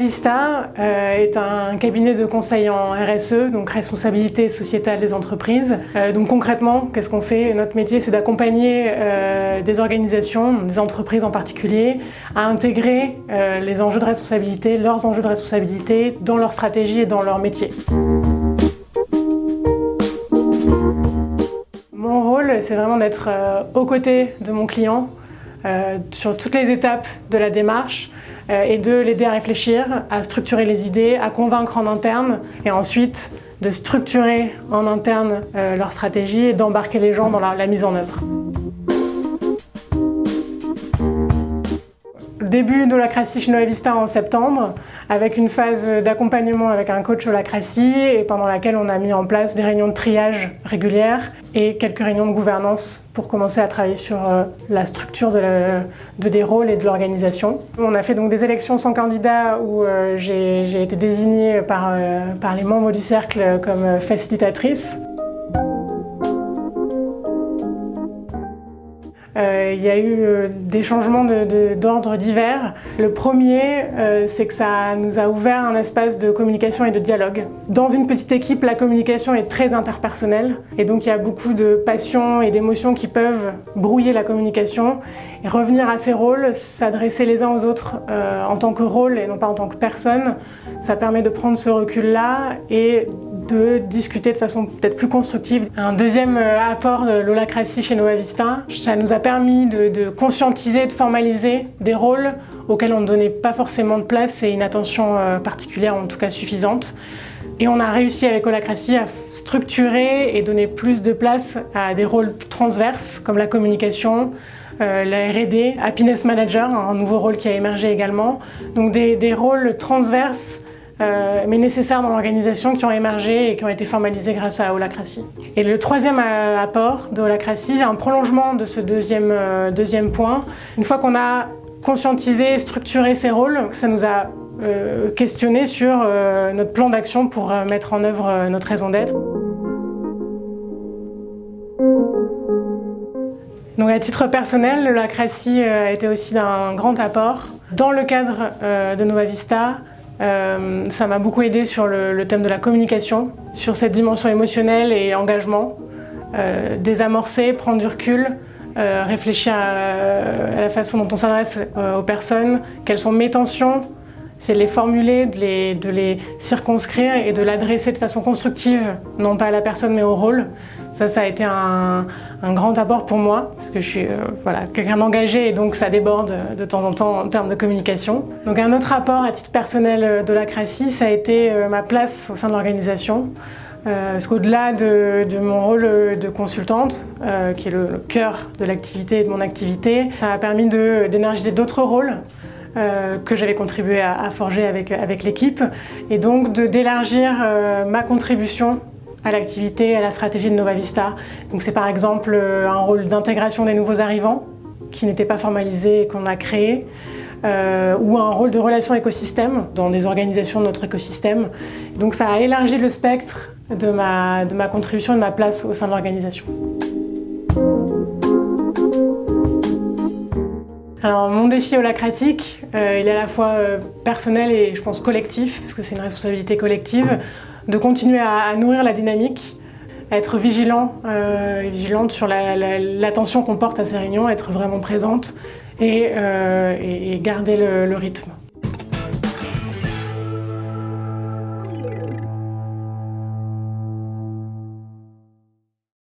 Vista est un cabinet de conseil en RSE, donc responsabilité sociétale des entreprises. Donc concrètement, qu'est-ce qu'on fait? Notre métier, c'est d'accompagner des organisations, des entreprises en particulier, à intégrer les enjeux de responsabilité, leurs enjeux de responsabilité dans leur stratégie et dans leur métier. Mon rôle, c'est vraiment d'être aux côtés de mon client sur toutes les étapes de la démarche et de l'aider à réfléchir, à structurer les idées, à convaincre en interne et ensuite de structurer en interne leur stratégie et d'embarquer les gens dans la mise en œuvre. Début d'Holacracy chez Nova Vista en septembre, avec une phase d'accompagnement avec un coach Holacracy et pendant laquelle on a mis en place des réunions de triage régulières et quelques réunions de gouvernance pour commencer à travailler sur la structure des rôles et de l'organisation. On a fait donc des élections sans candidat où j'ai été désignée par les membres du cercle comme facilitatrice. Il y a eu des changements d'ordre divers. Le premier, c'est que ça nous a ouvert un espace de communication et de dialogue. Dans une petite équipe, la communication est très interpersonnelle et donc il y a beaucoup de passions et d'émotions qui peuvent brouiller la communication. Et revenir à ces rôles, s'adresser les uns aux autres en tant que rôle et non pas en tant que personne, ça permet de prendre ce recul-là et de discuter de façon peut-être plus constructive. Un deuxième apport de l'Holacracy chez Nova Vista, ça nous a permis de conscientiser, de formaliser des rôles auxquels on ne donnait pas forcément de place et une attention particulière, en tout cas suffisante. Et on a réussi avec Holacracy à structurer et donner plus de place à des rôles transverses comme la communication, la R&D, Happiness Manager, un nouveau rôle qui a émergé également. Donc des rôles transverses mais nécessaires dans l'organisation qui ont émergé et qui ont été formalisés grâce à Holacracy. Et le troisième apport de Holacracy, un prolongement de ce deuxième point. Une fois qu'on a conscientisé et structuré ces rôles, ça nous a questionné sur notre plan d'action pour mettre en œuvre notre raison d'être. Donc à titre personnel, Holacracy a été aussi d'un grand apport. Dans le cadre de Nova Vista, ça m'a beaucoup aidé sur le thème de la communication, sur cette dimension émotionnelle et engagement, désamorcer, prendre du recul, réfléchir à la façon dont on s'adresse aux personnes, quelles sont mes tensions, c'est de les formuler, de les circonscrire et de l'adresser de façon constructive, non pas à la personne mais au rôle. Ça a été un grand apport pour moi, parce que je suis quelqu'un d'engagé et donc ça déborde de temps en temps en termes de communication. Donc un autre apport à titre personnel d'Holacracy, ça a été ma place au sein de l'organisation. Parce qu'au-delà de mon rôle de consultante, qui est le cœur de l'activité et de mon activité, ça m'a permis d'énergiser d'autres rôles que j'avais contribué à forger avec l'équipe et donc d'élargir ma contribution à l'activité, à la stratégie de Nova Vista. Donc c'est par exemple un rôle d'intégration des nouveaux arrivants qui n'était pas formalisé et qu'on a créé, ou un rôle de relation écosystème dans des organisations de notre écosystème. Donc ça a élargi le spectre de ma contribution et de ma place au sein de l'organisation. Alors mon défi holacratique, il est à la fois personnel et je pense collectif, parce que c'est une responsabilité collective, de continuer à nourrir la dynamique, à être vigilante sur l'attention qu'on porte à ces réunions, être vraiment présente et garder le rythme.